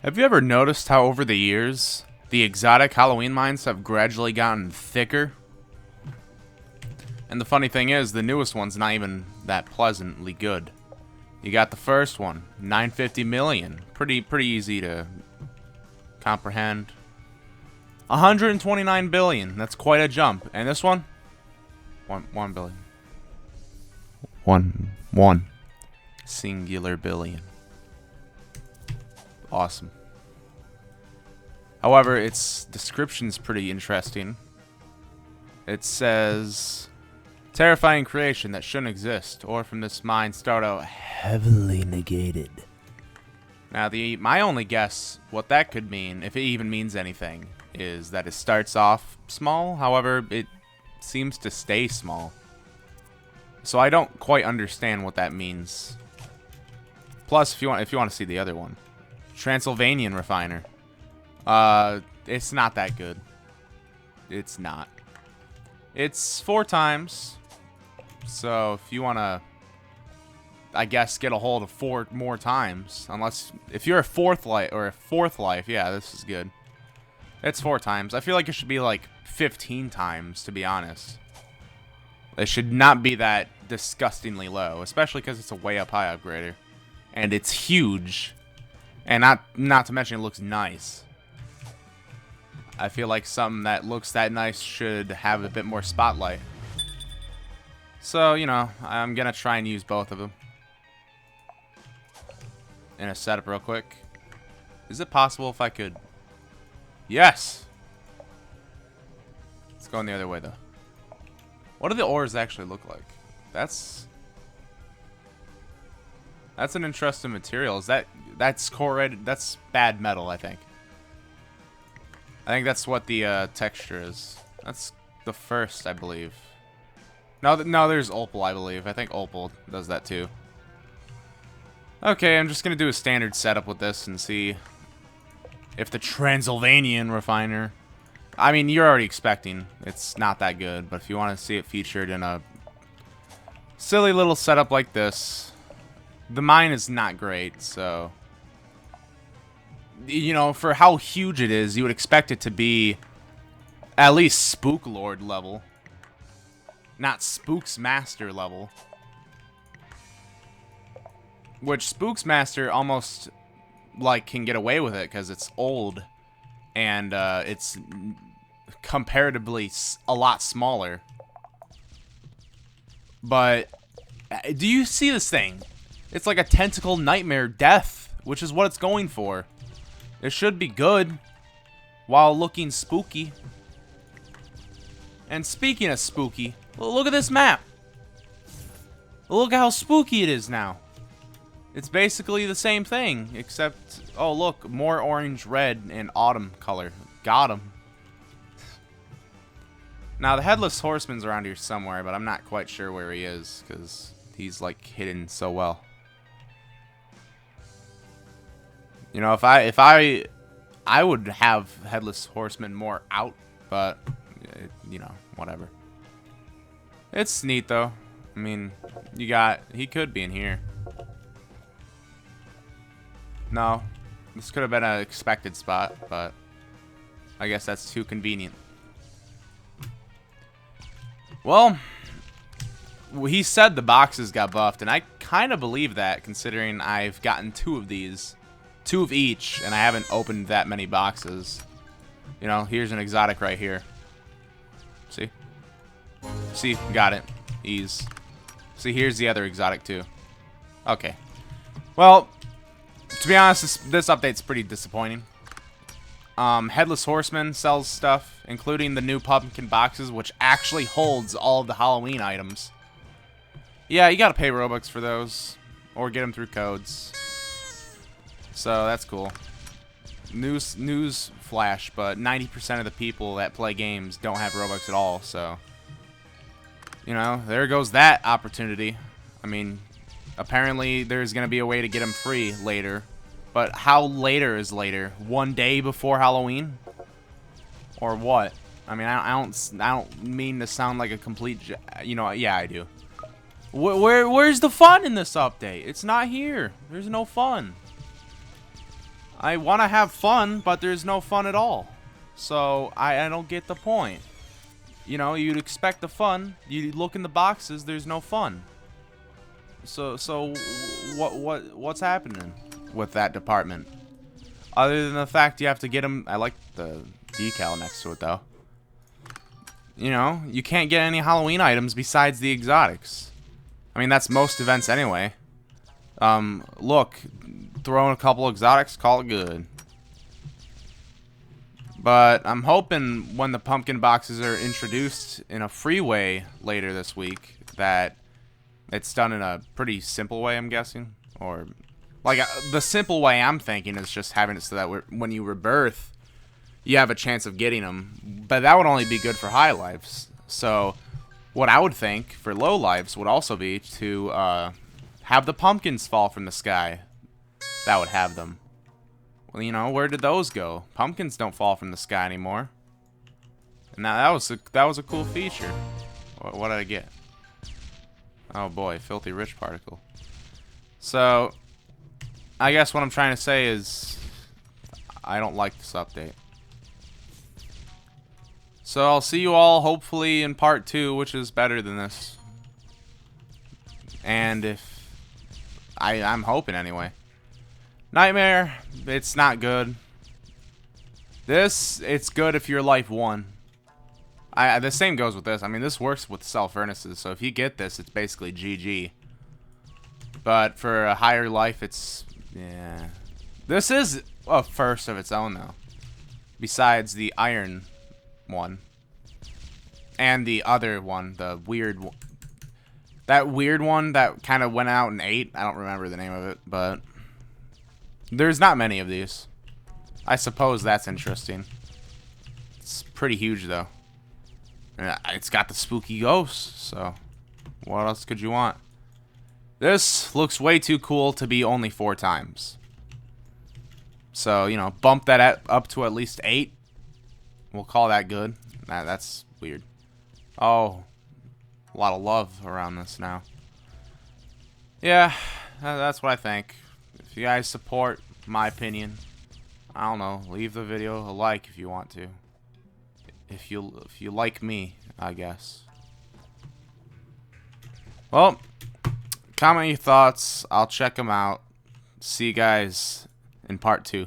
Have you ever noticed how over the years, the exotic Halloween mines have gradually gotten thicker? And the funny thing is, the newest one's not even that pleasantly good. You got the first one, 950 million. Pretty easy to comprehend. 129 billion. That's quite a jump. And this one? 1 billion. One singular billion. Awesome. However, its description's pretty interesting. It says, terrifying creation that shouldn't exist, or from this mine start out heavily negated. Now, my only guess what that could mean, if it even means anything, is that it starts off small. However, it seems to stay small. So I don't quite understand what that means. Plus, if you want to see the other one, Transylvanian refiner. It's not that good. It's not. It's 4 times. So if you want to, I guess, get a hold of 4 more times, unless if you're a fourth life, yeah, this is good. It's 4 times. I feel like it should be like 15 times, to be honest. It should not be that disgustingly low, especially because it's a way up high upgrader, and it's huge, and not to mention it looks nice. I feel like something that looks that nice should have a bit more spotlight. So, you know, I'm gonna try and use both of them in a setup real quick. Is it possible if I could? Yes! It's going the other way, though. What do the ores actually look like? That's an interesting material. That's corroded? That's bad metal, I think. I think that's what the texture is. That's the first, I believe. No, there's opal, I believe. I think opal does that too. Okay, I'm just gonna do a standard setup with this and see if the Transylvanian refiner. I mean, you're already expecting it's not that good, but if you want to see it featured in a silly little setup like this, the mine is not great, so, you know, for how huge it is, you would expect it to be at least Spook Lord level, not Spook's Master level. Which Spook's Master almost, like, can get away with it because it's old and it's comparatively a lot smaller. But do you see this thing? It's like a tentacle nightmare death, which is what it's going for. It should be good while looking spooky. And speaking of spooky, look at this map. Look how spooky it is now. It's basically the same thing, except, oh look, more orange, red, and autumn color. Got him. Now, the Headless Horseman's around here somewhere, but I'm not quite sure where he is, because he's, like, hidden so well. You know, if I would have Headless Horseman more out, but, you know, whatever. It's neat, though. I mean, he could be in here. No, this could have been an expected spot, but I guess that's too convenient. Well, he said the boxes got buffed, and I kind of believe that, considering I've gotten 2 of these. 2 of each, and I haven't opened that many boxes. You know, here's an exotic right here. See? See, got it. Ease. See, here's the other exotic, too. Okay. Well, to be honest, this update's pretty disappointing. Headless Horseman sells stuff, including the new pumpkin boxes, which actually holds all of the Halloween items. Yeah, you gotta pay Robux for those, or get them through codes. So that's cool. News flash, but 90% of the people that play games don't have Robux at all, so, you know, there goes that opportunity. I mean, apparently there's gonna be a way to get them free later. But how later is later? 1 day before Halloween? Or what? I mean, I don't mean to sound like a complete, you know, yeah, I do. Where's the fun in this update? It's not here. There's no fun. I want to have fun, but there's no fun at all. So I don't get the point. You know, you'd expect the fun. You look in the boxes, there's no fun. So what's happening with that department? Other than the fact you have to get them. I like the decal next to it though. You know, you can't get any Halloween items besides the exotics. I mean, that's most events anyway. Look, throw in a couple exotics, call it good. But I'm hoping when the pumpkin boxes are introduced in a free way later this week, that it's done in a pretty simple way, I'm guessing. Or, like, the simple way I'm thinking is just having it so that when you rebirth, you have a chance of getting them. But that would only be good for high lives. So, what I would think for low lives would also be to have the pumpkins fall from the sky. That would have them. Well, you know, where did those go? Pumpkins don't fall from the sky anymore. And now that was a cool feature. What did I get? Oh boy, filthy rich particle. So, I guess what I'm trying to say is I don't like this update. So I'll see you all hopefully in part 2, which is better than this. And if I'm hoping anyway. Nightmare, it's not good. This, it's good if you're life 1. The same goes with this. I mean, this works with cell furnaces, so if you get this, it's basically GG. But for a higher life, it's, yeah. This is a first of its own, though. Besides the iron one. And the other one, the weird one. That weird one that kind of went out in 8. I don't remember the name of it, but there's not many of these. I suppose that's interesting. It's pretty huge, though. And it's got the spooky ghosts, so what else could you want? This looks way too cool to be only 4 times. So, you know, bump that up to at least 8. We'll call that good. That's weird. Oh, a lot of love around this now. Yeah, that's what I think. If you guys support my opinion, I don't know, leave the video a like if you want to. If you like me, I guess. Well, comment your thoughts. I'll check them out. See you guys in part 2.